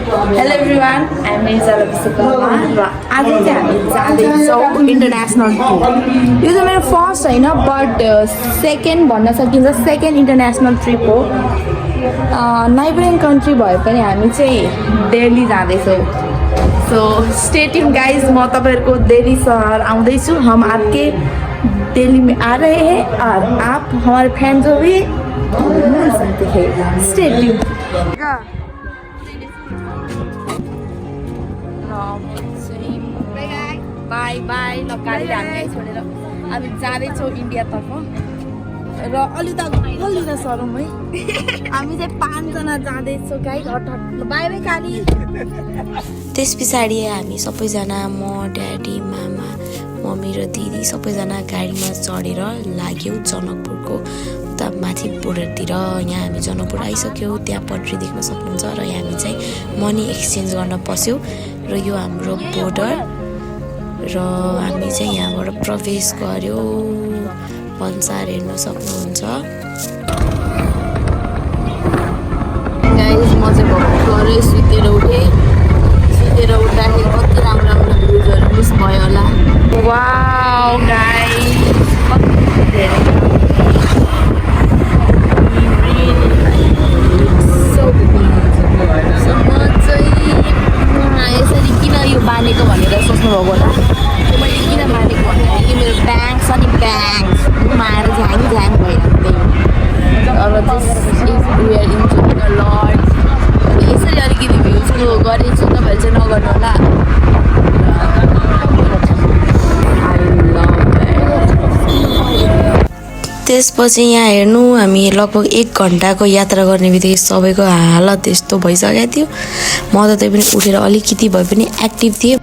Hello everyone, I'm Nizala Bisukama र आज चाहिँ हामी जाँदैछौँ इन्टरनेसनल टुर। यो चाहिँ मेरो फर्स्ट होइन बट सेकेन्ड भन्न सकिन्छ, सेकेन्ड इन्टरनेसनल ट्रिप हो। नाइबरिङ कन्ट्री भए पनि हामी चाहिँ दिल्ली जाँदैछौँ। सो स्टे ट्युन गाइज, म तपाईँहरूको दिल्ली सहर आउँदैछु। हम आपके दिल्ली में आ रहे हैं और आप हमारे फ्रेंड्स को भी मिल सकते हैं। Stay tune. बाई बाई ल गाडी हामीलाई छोडेर हामी जाँदैछौँ इन्डियातर्फ र अलि त सरौँ है। हामी चाहिँ 5 जना जाँदैछौँ गाइड। बाई बाई काली। त्यस पछाडि हामी सबैजना म ड्याडी मामा मम्मी र दिदी सबैजना गाडीमा चढेर लाग्यौँ जनकपुरको उता माथि बोर्डरतिर। यहाँ हामी जनकपुर आइसक्यौँ, त्यहाँ पट्री देख्न सक्नुहुन्छ र हामी चाहिँ मनी एक्सचेन्ज गर्न पस्यौँ र यो हाम्रो बोर्डर र हामी चाहिँ यहाँबाट प्रवेश गर्यौँ। भन्सार हेर्न सक्नुहुन्छ। गाइस, म चाहिँ भर्खरै सुतेर उठेँ। सुतेर उठ्दाखेरि कति राम्रो राम्रो भ्युजहरू मिस भयो होला। वाउ गाइस, कति धेरै यसरी किन यो बानेको भनेर सोच्नुभएको होला। मैले किन बानेको भन्दाखेरि मेरो ब्याङ्क छ नि, ब्याङ्क माएर झ्याङ झ्याङ भइरहेको लर्ड। यसरी अलिकति भ्युजको गरेछु, तपाईँहरू चाहिँ नगर्नु होला। त्यसपछि यहाँ हेर्नु, हामी लगभग 1 घन्टाको यात्रा गर्ने बित्तिकै सबैको हालत यस्तो भइसकेको थियो। म त त्यही पनि उठेर अलिकति भए पनि एक्टिभ थिएँ।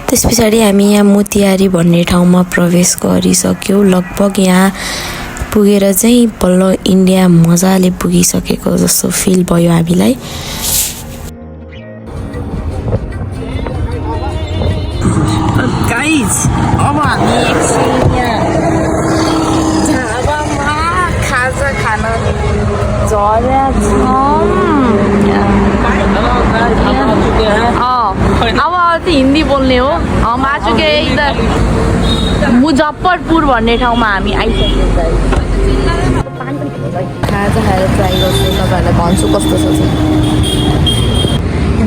त्यस पछाडि हामी यहाँ मोतिहारी भन्ने ठाउँमा प्रवेश गरिसक्यौँ। लगभग यहाँ पुगेर चाहिँ बल्ल इन्डिया मजाले पुगिसकेको जस्तो फिल भयो हामीलाई। गाइज, अब हामी एकछिन यहाँ ढाबामा खाजा खान झरेका छौँ। अब चाहिँ हिन्दी बोल्ने हो। हम आ चुके हैं इधर मुजफ्फरपुर भन्ने ठाउँमा हामी आइसक्यौँ। खाजा खाएर ट्राई गर्छु, तपाईँहरूलाई भन्छु कस्तो छ।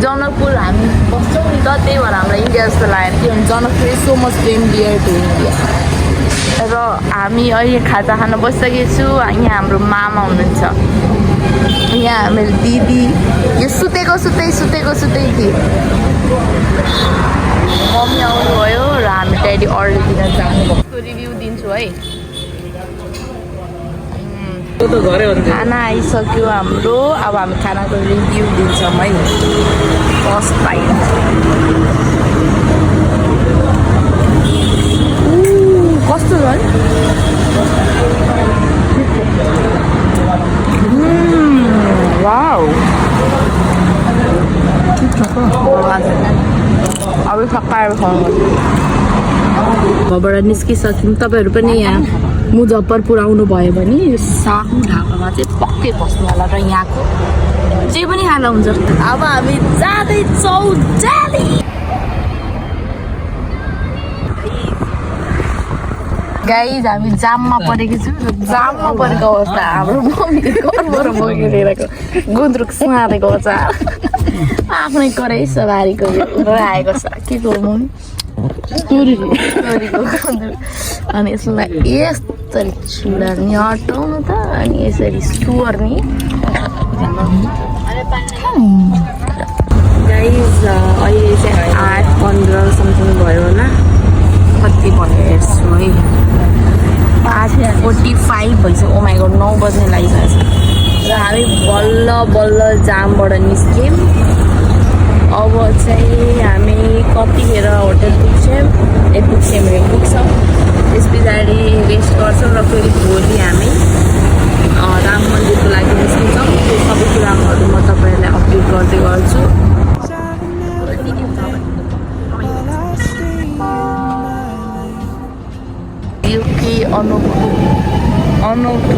जनकपुर हामी बस्छौँ नि त, त्यही भएर हामीलाई इन्डिया जस्तो लागेको थियो। Janakpur is so much friendlier to India. र हामी अहिले खाजा खान बसिसकेको छु। यहाँ हाम्रो मामा हुनुहुन्छ, यहाँ मेरो दिदी यो सुतेको सुतै थियो। मम्मी आउनुभयो र हामी ड्याडी अर्डर दिन जानुभएको। रिभ्यू दिन्छु है। खाना आइसक्यो हाम्रो। अब हामी खानाको रिभ्यू दिन्छौँ है। फर्स्ट बाइट कस्तो छ है? वाउ, अब सकाएर घरबाट निस्किसक्यौँ। तपाईँहरू पनि यहाँ मुजफ्फरपुर आउनुभयो भने साहु ढाबामा चाहिँ पक्कै बस्नु होला र यहाँको जे पनि खाना हुन्छ। अब हामी जाँदैछौँ दिल्ली। गाइज, हामी जाममा परेको छौँ। जाममा परेको अवस्था हाम्रो मम्मीले घरबाट बोकेर ल्याएको गुन्द्रुक सुहाएको छ। आफ्नै कराई सवारीको आएको छ। के को मम्मी? तोरीको गुन्द्रुक। अनि यसलाई यसरी छुडार्ने हटाउनु त, अनि यसरी सुर्ने। गाइस, अहिले चाहिँ 8:15 समथिङ भयो होला। कति भयो हेर्छु है। 8:45 भइसक्यो। ओ माइ गॉड, 9 बज्ने लागिसकेको छ। र हामी बल्ल जामबाट निस्क्यौँ। अब चाहिँ हामी कतिखेर होटल पुग्छौँ। त्यस पछाडि रेस्ट गर्छौँ र फेरि भोलि हामी राम मन्दिरको लागि निस्किन्छौँ। त्यो सबै कुराहरू म तपाईँहरूलाई अपडेट गर्दै गर्छु। युके अनौठो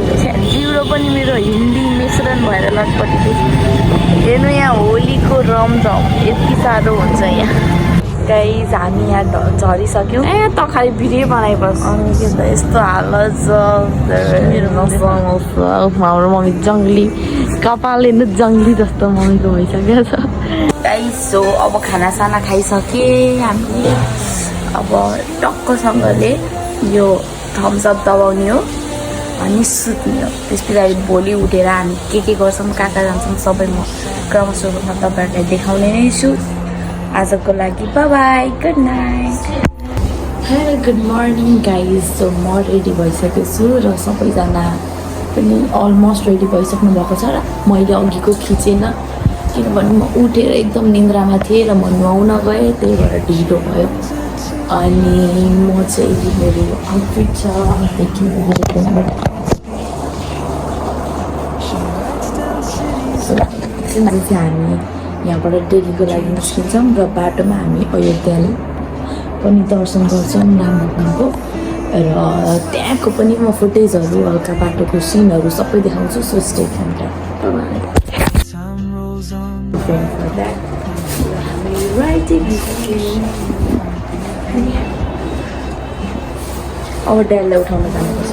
जिरो पनि मेरो हिन्दी मिश्रण भएर लटपटी हेर्नु यहाँ होलीको रमझम यति साह्रो हुन्छ यहाँ गाइज हामी यहाँ झरिसक्यौँ ए त खालि भिडियो बनाइबस् अनि के त यस्तो हालत छ हाम्रो मम्मी जङ्गली कपाल हेर्नु जङ्गली जस्तो मम्मीको भइसकेको छ गाइज सो अब खानासाना खाइसके हामीले अब टक्कसँगले यो थम्सअप दबाउने हो अनि सुत्ने हो त्यस पछाडि भोलि उठेर हामी के गर्छौँ कहाँ जान्छौँ सबै म क्रमशः रूपमा तपाईँहरूलाई देखाउने नै छु आजको लागि by good night hello good morning guys so म रेडी भइसकेको छु र सबैजना पनि अलमोस्ट रेडी भइसक्नु भएको छ र मैले अघिको खिचेन किनभने म उठेर एकदम निन्द्रामा थिएँ र म नुहाउन गएँ त्यही भएर ढिलो भयो अनि म चाहिँ मेरो आउटफिट छ हामी यहाँबाट डेलीको लागि निस्किन्छौँ र बाटोमा हामी अयोध्या पनि दर्शन गर्छौँ राम भगवानको र त्यहाँको पनि म फुटेजहरू हल्का बाटोको सिनहरू सबै देखाउँछु सो स्टे अब ड्याडलाई उठाउन जानुपर्छ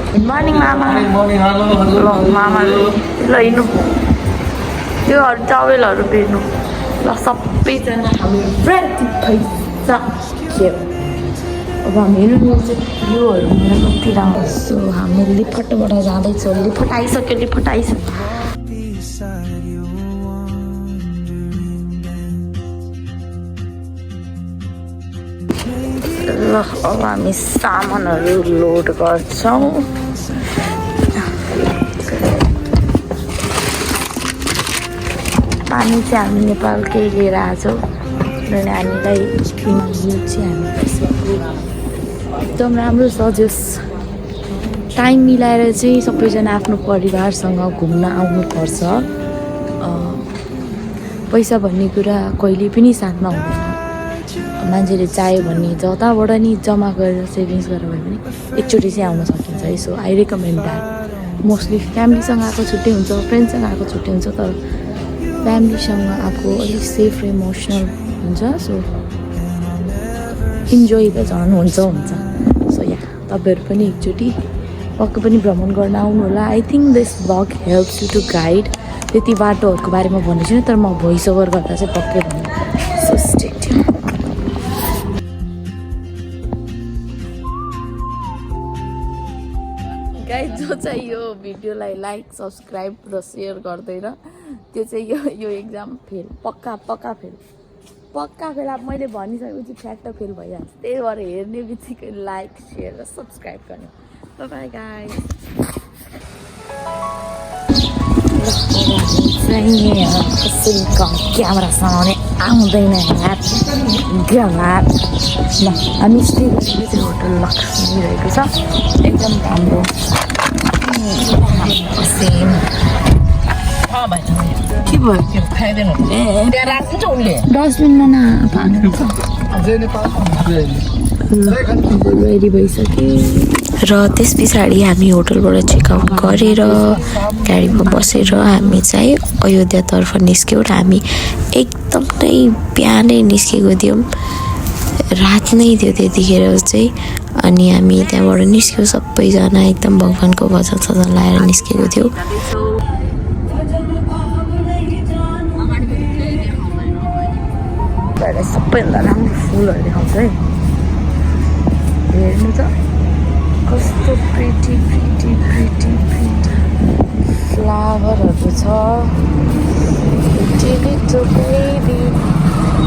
गुड मर्निङ मामा ल मामा ल हिँड्नु त्योहरू टावेलहरू बेर्नु ल सबैजना हामी रेडी भइसक्यो अब हामी हेर्नु भ्यूहरू मलाई कति राम्रो सो हामी लिफटबाट जाँदैछौँ लिफट आइसक्यो ल अब हामी सामानहरू लोड गर्छौँ पानी चाहिँ हामी नेपालकै लिएर आएको छौँ र हामीलाई यो चाहिँ हामी एकदम राम्रो सजेस्ट टाइम मिलाएर चाहिँ सबैजना आफ्नो परिवारसँग घुम्न आउनुपर्छ पैसा भन्ने कुरा कहिले पनि साथमा हुँदैन मान्छेले चाह्यो भने जताबाट नि जम्मा गरेर सेभिङ्स गरेर भए पनि एकचोटि चाहिँ आउन सकिन्छ है so I recommend that mostly फ्यामिलीसँग आएको छुट्टै हुन्छ फ्रेन्डसँग आएको छुट्टै हुन्छ तर फ्यामिलीसँग आएको अलिक सेफ र इमोसनल हुन्छ सो इन्जोय त झन् हुन्छ सो या तपाईँहरू पनि एकचोटि पक्कै पनि भ्रमण गर्न आउनु होला I think this blog helps you to guide त्यति बाटोहरूको बारेमा भन्ने छुइनँ तर म भोइस ओभर गर्दा चाहिँ पक्कै भन्नु सो स्टे ट्युन गाइस जो चाहिँ यो भिडियोलाई लाइक सब्सक्राइब र सेयर गर्दैन त्यो चाहिँ यो एक्जाम फेल पक्का फेल अब मैले भनिसकेपछि फ्याक्ट फेल भइहाल्छ त्यही भएर हेर्ने बित्तिकै लाइक सेयर र सब्सक्राइब गर्नु बाई गाइस कसरी क्यामेरा समाउने आउँदैन यार ल हामी स्टे गरेको चाहिँ होटल लक्ष्मी रहेको छ एकदम राम्रो के भयो खाइदिनु त्यहाँ राख्छ उसले डस्टबिनमा रेडी भइसक्यो र त्यस पछाडि हामी होटलबाट चेकआउट गरेर गाडीमा बसेर हामी चाहिँ अयोध्यातर्फ निस्क्यौँ र हामी एकदम नै बिहानै निस्केको थियौँ रात नै थियो त्यतिखेर चाहिँ अनि हामी त्यहाँबाट निस्क्यौँ सबैजना एकदम भगवान्को भजन सजन लाएर निस्केको थियौँ सबैभन्दा राम्रो फुलहरू देखाउँछ है हेर्नु त कस्तो प्रिटी फ्लावरहरू छ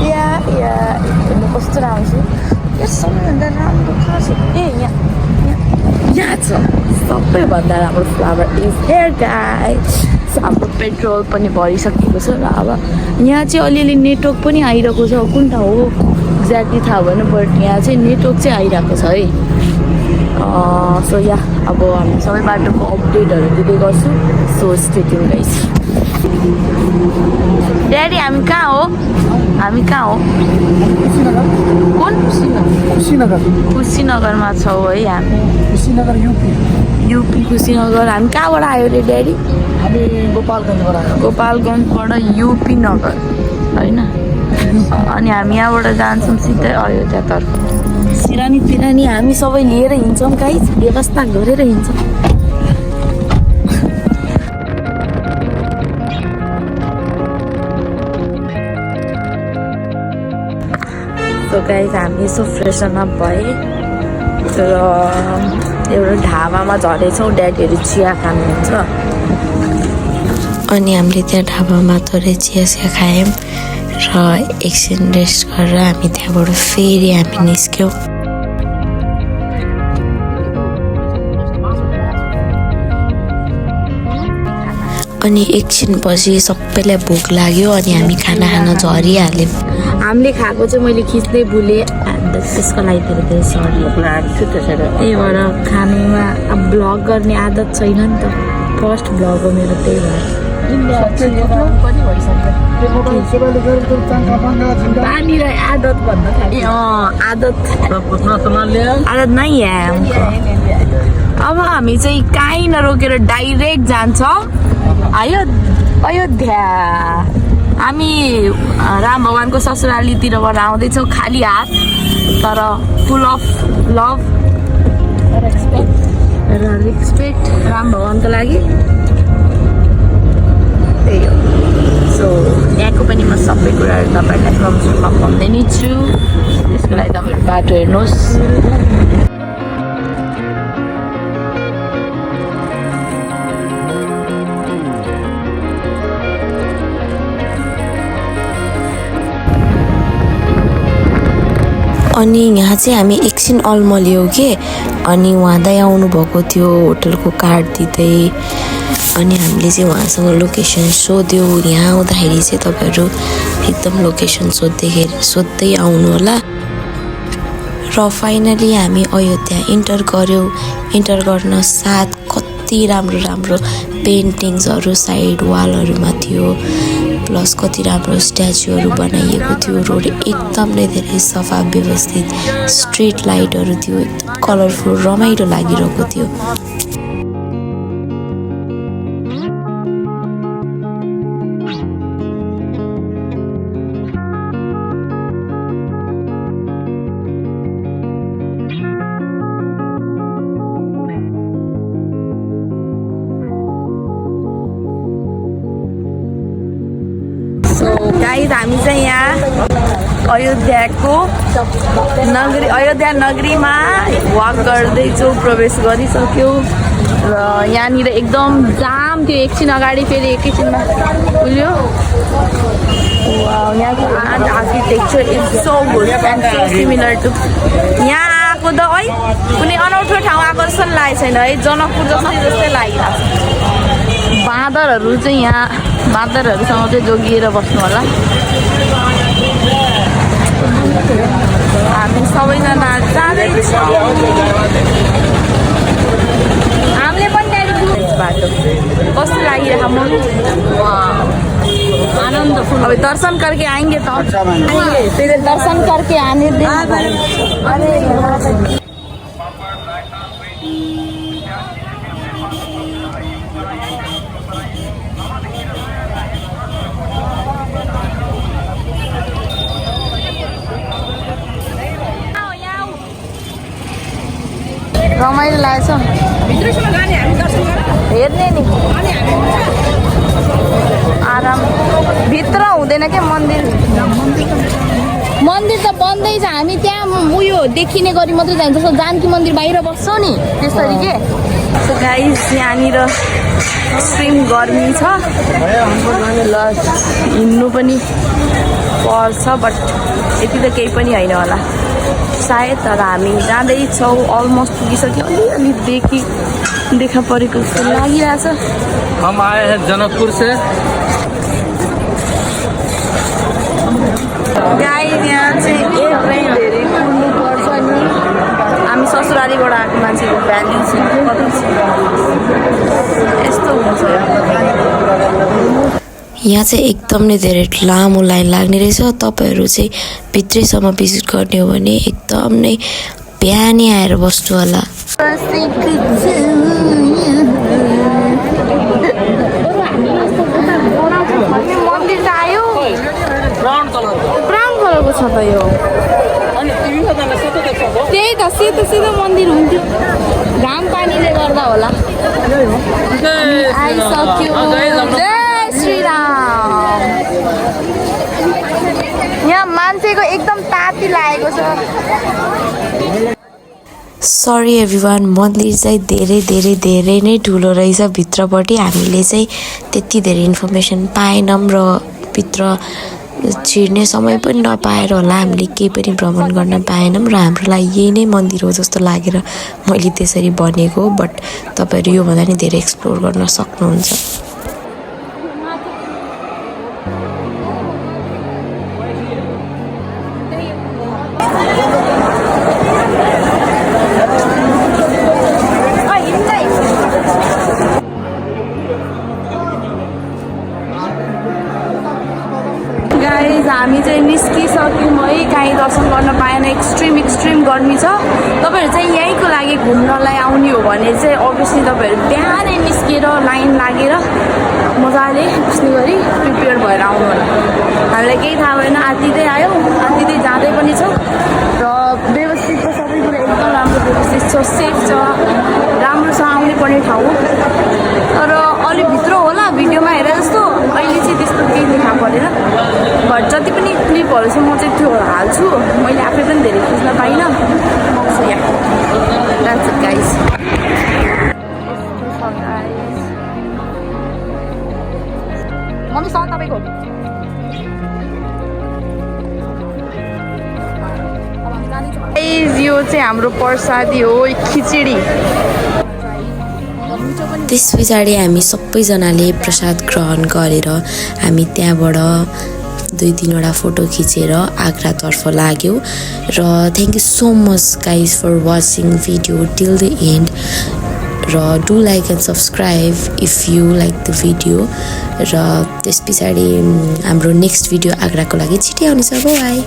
हेर्नु कस्तो राम्रो छ सबैभन्दा राम्रो कहाँ छ ए यहाँ छ सबैभन्दा राम्रो फ्लावर इज हेयर गाइस हाम्रो पेट्रोल पनि भरिसकेको छ र अब यहाँ चाहिँ अलिअलि नेटवर्क पनि आइरहेको छ कुन ठाउँ हो एक्ज्याक्टली थाहा भएन बट यहाँ चाहिँ नेटवर्क चाहिँ आइरहेको छ है सो या अब हामी सबै बाटोको अपडेटहरू दिँदै गर्छु so stay tune guys daddy हामी कहाँ हो कुन कुशीनगरमा छौँ है हामी युपी कुशीनगर हामी कहाँबाट आयो रे ड्याडी हामी गोपालगञ्जबाट युपी नगर होइन अनि हामी यहाँबाट जान्छौँ सिधै अयोध्यातर्फ सिरानी पिरानी हामी सबै लिएर हिँड्छौँ गाइस व्यवस्था गरेर हिँड्छौँ सो गाइस हामी यसो फ्रेसन अप भए तर एउटा ढाबामा झरेछौँ ड्याडीहरू चिया खानुहुन्छ अनि हामीले त्यहाँ ढाबामा थोरै चिया खायौँ र एकछिन रेस्ट गरेर हामी त्यहाँबाट फेरि हामी निस्क्यौँ अनि एकछिनपछि सबैलाई भोक लाग्यो अनि हामी खाना खान झरिहाल्यौँ हामीले खाएको चाहिँ मैले खिच्दै भुलेँ त्यसको लागि धेरै धेरै सरी त्यही भएर खानुमा अब भ्लग गर्ने आदत छैन नि त फर्स्ट भ्लग हो मेरो त्यही भएर पानी र आदत भन्दा आदत नै अब हामी चाहिँ कहीँ नरोकेर डाइरेक्ट जान्छौँ अयोध्या हामी राम भगवानको ससुरालीतिरबाट आउँदैछौँ खाली हात तर फुल अफ लभ र रेस्पेक्ट राम भगवानको लागि त्यही हो सो यहाँको पनि म सबै कुराहरू तपाईँहरूलाई क्रमशः भन्दै नै छु त्यसको लागि तपाईँहरू बाटो हेर्नुहोस् अनि यहाँ चाहिँ हामी एकछिन अल्मलियौँ कि अनि उहाँ दाइ आउनुभएको थियो होटलको कार्ड दिँदै अनि हामीले चाहिँ उहाँसँग लोकेसन सोध्यौँ यहाँ आउँदाखेरि चाहिँ तपाईँहरू एकदम लोकेसन सोध्दै आउनु होला र फाइनली हामी अयोध्या इन्टर गऱ्यौँ इन्टर गर्न साथ कति राम्रो पेन्टिङ्सहरू साइड वालहरूमा थियो प्लस कति राम्रो स्ट्याचुहरू बनाइएको थियो रोड एकदम नै धेरै सफा व्यवस्थित स्ट्रिट लाइटहरू थियो एकदम कलरफुल रमाइलो लागिरहेको थियो गाइस हामी चाहिँ यहाँ अयोध्या नगरीमा वाक गर्दैछौँ प्रवेश गरिसक्यौँ र यहाँनिर एकदम जाम थियो एकछिन अगाडि फेरि एकैछिनमा उयो यहाँको art architecture is so good and so similar to यहाँ आएको त है कुनै अनौठो ठाउँ आएको जस्तो लागेको छैन है जनकपुर जस्तै लागिरहेको छ बाँदरहरू चाहिँ यहाँ बाँदरहरूसँग चाहिँ जोगिएर बस्नु होला हामी सबैजना जाँदैछौँ हामीले पनि बाटो कस्तो लागिरहेको म आनन्दफुल अब दर्शन करके आएंगे तो तेरे दर्शन करके आने दे रमाइलो लागेछ हेर्ने नि आराम भित्र हुँदैन क्या मन्दिर त बन्दै छ हामी त्यहाँ उयो देखिने गरी मात्रै जान्छ जस्तो जानकी मन्दिर बाहिर बस्छौँ नि त्यसरी के सो गाइस यहाँनिर एक्सट्रिम गर्मी छ ल हिँड्नु पनि पर्छ बट यति त केही पनि होइन होला सायद तर हामी जाँदैछौँ अलमोस्ट पुगिसक्यो अलिअलि देखा परेको जस्तो लागिरहेछ हम आए हैं जनकपुर से गाइस यहाँ चाहिँ एकदमै धेरै कुर्नुपर्छ नि हामी ससुरालीबाट आएको मान्छेको भ्याल्यु चाहिँ कति छ यस्तो हुन्छ यहाँ चाहिँ एकदम नै धेरै लामो लाइन लाग्ने रहेछ। तपाईँहरू चाहिँ भित्रैसम्म भिजिट गर्ने हो भने एकदम नै बिहानै आएर बस्नु होला। मन्दिर त आयो ब्राउन कलरको छ त यो। त्यही त सेतो मन्दिर हुन्थ्यो, घाम पानीले गर्दा होला। आइसक्यो। जय श्रीराम। यहाँ मान्छेको एकदम ताती लागेको छ। सरी एभ्रिवान, मन्दिर चाहिँ धेरै नै ठुलो रहेछ। भित्रपट्टि हामीले चाहिँ त्यति धेरै इन्फर्मेसन पाएनौँ र भित्र छिर्ने समय पनि नपाएर होला हामीले केही पनि भ्रमण गर्न पाएनौँ र हाम्रो लागि यही नै मन्दिर हो जस्तो लागेर मैले त्यसरी भनेको। बट तपाईँहरू योभन्दा नि धेरै एक्सप्लोर गर्न सक्नुहुन्छ। हामी चाहिँ निस्किसक्यौँ है, काहीँ दर्शन गर्न पाएन। एक्सट्रिम गर्मी छ। तपाईँहरू चाहिँ यहीँको लागि घुम्नलाई आउने हो भने चाहिँ अभियसली तपाईँहरू बिहानै निस्केर लाइन लागेर मजाले बस्ने गरी प्रिपेयर भएर आउनु होला। हामीलाई केही थाहा भएन, आत्तिँदै आयो, आत्तिँदै जाँदै पनि छ र व्यवस्थित छ, सबै कुरा एकदम राम्रो व्यवस्थित छ, सेफ छ, राम्रो छ, आउनै पर्ने ठाउँ हो। तर अलि भित्र होला भिडियोमा हेरे जस्तो अहिले चाहिँ त्यस्तो केही देखा परेन। बट जति पनि क्लिपहरू छ म चाहिँ त्यो हाल्छु। मैले आफै पनि धेरै खिच्न पाइनँ। So yeah that's it guys. Mummy सँग तपाईँको यो चाहिँ हाम्रो प्रसादी हो, खिचडी। त्यस पछाडि हामी सबैजनाले प्रसाद ग्रहण गरेर हामी त्यहाँबाट 2-3वटा फोटो खिचेर आग्रातर्फ लाग्यौँ। र thank you so much guys for watching video till the end. र do like and subscribe if you like the video. र त्यस पछाडि हाम्रो नेक्स्ट भिडियो आग्राको लागि छिट्टै आउनेछ। बाई।